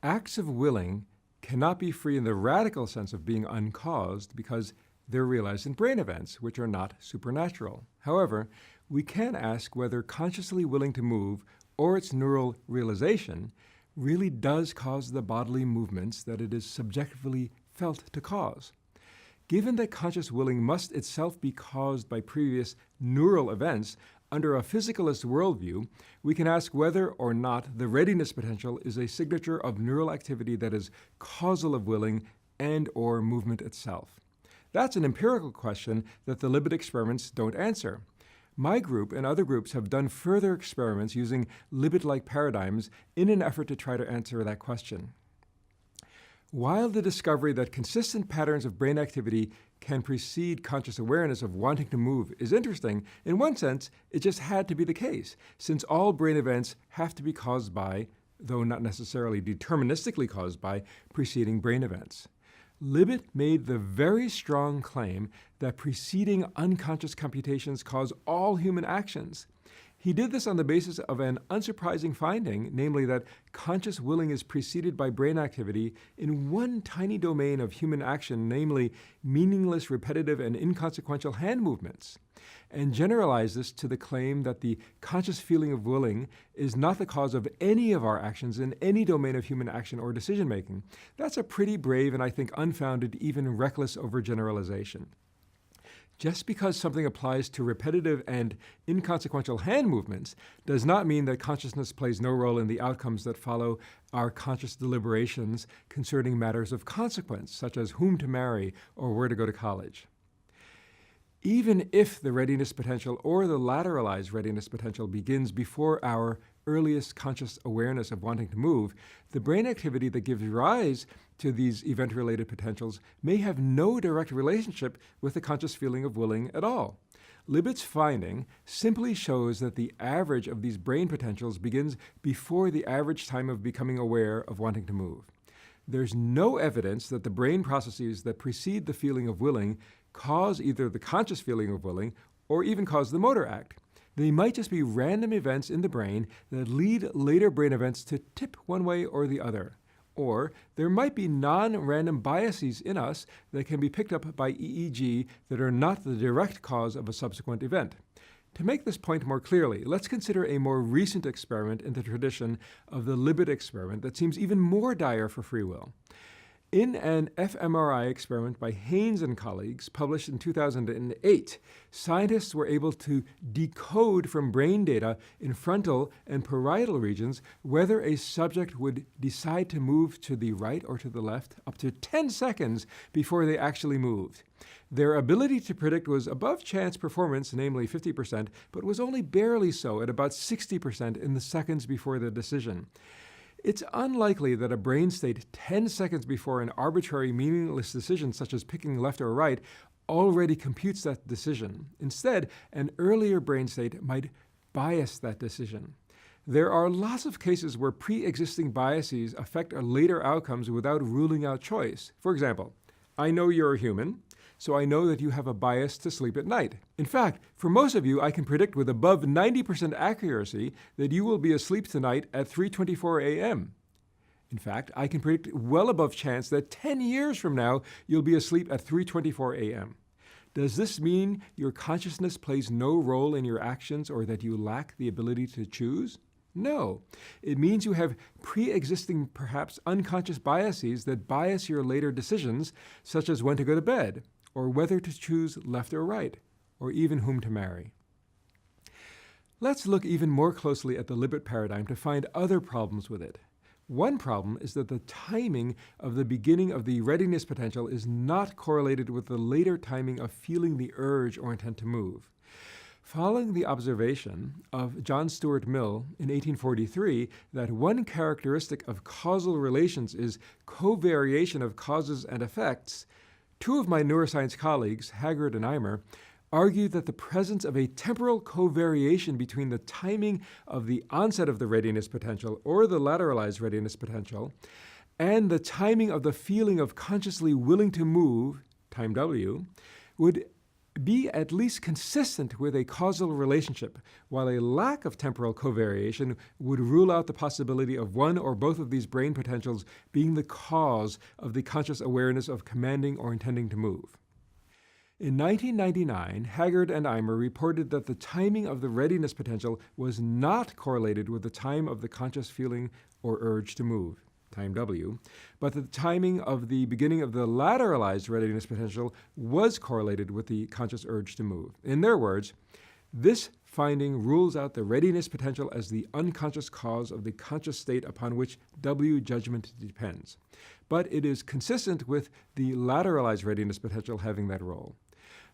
Acts of willing cannot be free in the radical sense of being uncaused because they're realized in brain events, which are not supernatural. However, we can ask whether consciously willing to move or its neural realization really does cause the bodily movements that it is subjectively felt to cause. Given that conscious willing must itself be caused by previous neural events, under a physicalist worldview, we can ask whether or not the readiness potential is a signature of neural activity that is causal of willing and/or movement itself. That's an empirical question that the Libet experiments don't answer. My group and other groups have done further experiments using Libet-like paradigms in an effort to try to answer that question. While the discovery that consistent patterns of brain activity can precede conscious awareness of wanting to move is interesting, in one sense, it just had to be the case, since all brain events have to be caused by, though not necessarily deterministically caused by, preceding brain events. Libet made the very strong claim that preceding unconscious computations cause all human actions. He did this on the basis of an unsurprising finding, namely that conscious willing is preceded by brain activity in one tiny domain of human action, namely meaningless, repetitive, and inconsequential hand movements, and generalized this to the claim that the conscious feeling of willing is not the cause of any of our actions in any domain of human action or decision-making. That's a pretty brave and I think unfounded, even reckless overgeneralization. Just because something applies to repetitive and inconsequential hand movements does not mean that consciousness plays no role in the outcomes that follow our conscious deliberations concerning matters of consequence, such as whom to marry or where to go to college. Even if the readiness potential or the lateralized readiness potential begins before our earliest conscious awareness of wanting to move, the brain activity that gives rise to these event-related potentials may have no direct relationship with the conscious feeling of willing at all. Libet's finding simply shows that the average of these brain potentials begins before the average time of becoming aware of wanting to move. There's no evidence that the brain processes that precede the feeling of willing cause either the conscious feeling of willing or even cause the motor act. They might just be random events in the brain that lead later brain events to tip one way or the other. Or there might be non-random biases in us that can be picked up by EEG that are not the direct cause of a subsequent event. To make this point more clearly, let's consider a more recent experiment in the tradition of the Libet experiment that seems even more dire for free will. In an fMRI experiment by Haynes and colleagues, published in 2008, scientists were able to decode from brain data in frontal and parietal regions whether a subject would decide to move to the right or to the left up to 10 seconds before they actually moved. Their ability to predict was above chance performance, namely 50%, but was only barely so at about 60% in the seconds before the decision. It's unlikely that a brain state 10 seconds before an arbitrary, meaningless decision, such as picking left or right, already computes that decision. Instead, an earlier brain state might bias that decision. There are lots of cases where pre-existing biases affect later outcomes without ruling out choice. For example, I know you're a human, so I know that you have a bias to sleep at night. In fact, for most of you, I can predict with above 90% accuracy that you will be asleep tonight at 3:24 a.m. In fact, I can predict well above chance that 10 years from now, you'll be asleep at 3:24 a.m. Does this mean your consciousness plays no role in your actions or that you lack the ability to choose? No. It means you have pre-existing, perhaps unconscious biases that bias your later decisions, such as when to go to bed, or whether to choose left or right, or even whom to marry. Let's look even more closely at the Libet paradigm to find other problems with it. One problem is that the timing of the beginning of the readiness potential is not correlated with the later timing of feeling the urge or intent to move. Following the observation of John Stuart Mill in 1843 that one characteristic of causal relations is covariation of causes and effects, two of my neuroscience colleagues, Haggard and Eimer, argued that the presence of a temporal covariation between the timing of the onset of the readiness potential or the lateralized readiness potential and the timing of the feeling of consciously willing to move, time W, would be at least consistent with a causal relationship, while a lack of temporal covariation would rule out the possibility of one or both of these brain potentials being the cause of the conscious awareness of commanding or intending to move. In 1999, Haggard and Eimer reported that the timing of the readiness potential was not correlated with the time of the conscious feeling or urge to move, time W, but the timing of the beginning of the lateralized readiness potential was correlated with the conscious urge to move. In their words, this finding rules out the readiness potential as the unconscious cause of the conscious state upon which W judgment depends, but it is consistent with the lateralized readiness potential having that role.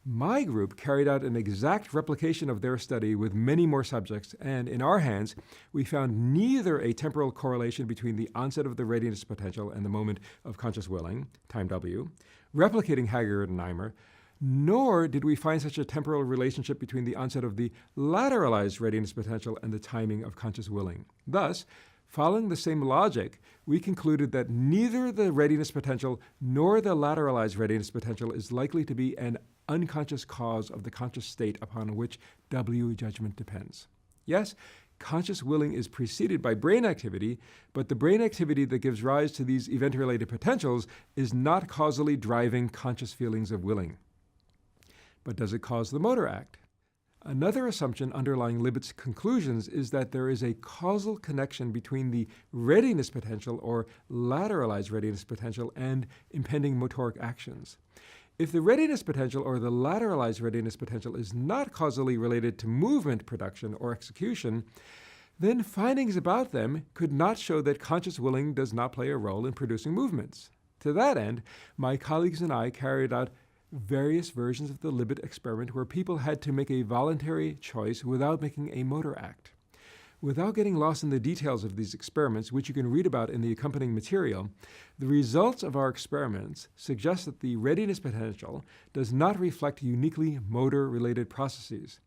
My group carried out an exact replication of their study with many more subjects, and in our hands, we found neither a temporal correlation between the onset of the readiness potential and the moment of conscious willing, time W, replicating Haggard and Eimer, nor did we find such a temporal relationship between the onset of the lateralized readiness potential and the timing of conscious willing. Thus, following the same logic, we concluded that neither the readiness potential nor the lateralized readiness potential is likely to be an unconscious cause of the conscious state upon which W judgment depends. Yes, conscious willing is preceded by brain activity, but the brain activity that gives rise to these event-related potentials is not causally driving conscious feelings of willing. But does it cause the motor act? Another assumption underlying Libets' conclusions is that there is a causal connection between the readiness potential or lateralized readiness potential and impending motoric actions. If the readiness potential or the lateralized readiness potential is not causally related to movement production or execution, then findings about them could not show that conscious willing does not play a role in producing movements. To that end, my colleagues and I carried out various versions of the Libet experiment where people had to make a voluntary choice without making a motor act. Without getting lost in the details of these experiments, which you can read about in the accompanying material, the results of our experiments suggest that the readiness potential does not reflect uniquely motor-related processes.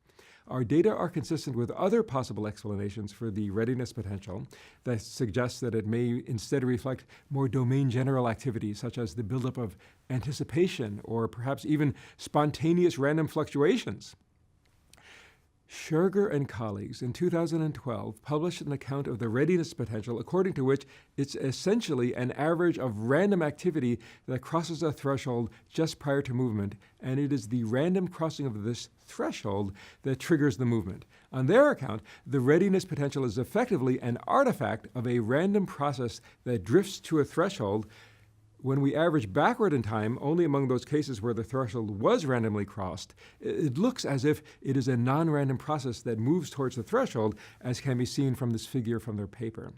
Our data are consistent with other possible explanations for the readiness potential that suggest that it may instead reflect more domain-general activities, such as the buildup of anticipation or perhaps even spontaneous random fluctuations. Scherger and colleagues in 2012 published an account of the readiness potential according to which it's essentially an average of random activity that crosses a threshold just prior to movement, and it is the random crossing of this threshold that triggers the movement. On their account, the readiness potential is effectively an artifact of a random process that drifts to a threshold. When we average backward in time, only among those cases where the threshold was randomly crossed, it looks as if it is a non-random process that moves towards the threshold, as can be seen from this figure from their paper.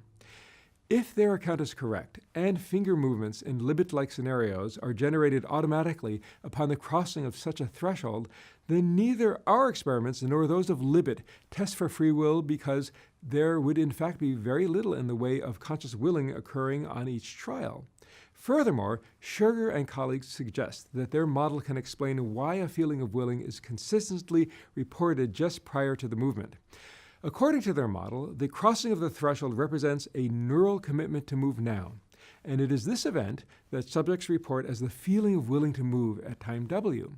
If their account is correct, and finger movements in Libet-like scenarios are generated automatically upon the crossing of such a threshold, then neither our experiments nor those of Libet test for free will, because there would in fact be very little in the way of conscious willing occurring on each trial. Furthermore, Scherger and colleagues suggest that their model can explain why a feeling of willing is consistently reported just prior to the movement. According to their model, the crossing of the threshold represents a neural commitment to move now, and it is this event that subjects report as the feeling of willing to move at time W.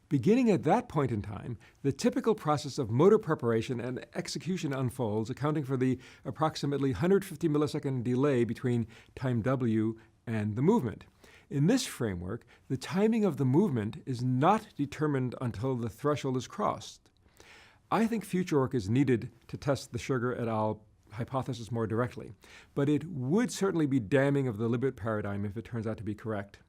Beginning at that point in time, the typical process of motor preparation and execution unfolds, accounting for the approximately 150 millisecond delay between time W and the movement. In this framework, the timing of the movement is not determined until the threshold is crossed. I think future work is needed to test the Scherger et al. Hypothesis more directly, but it would certainly be damning of the Libet paradigm if it turns out to be correct.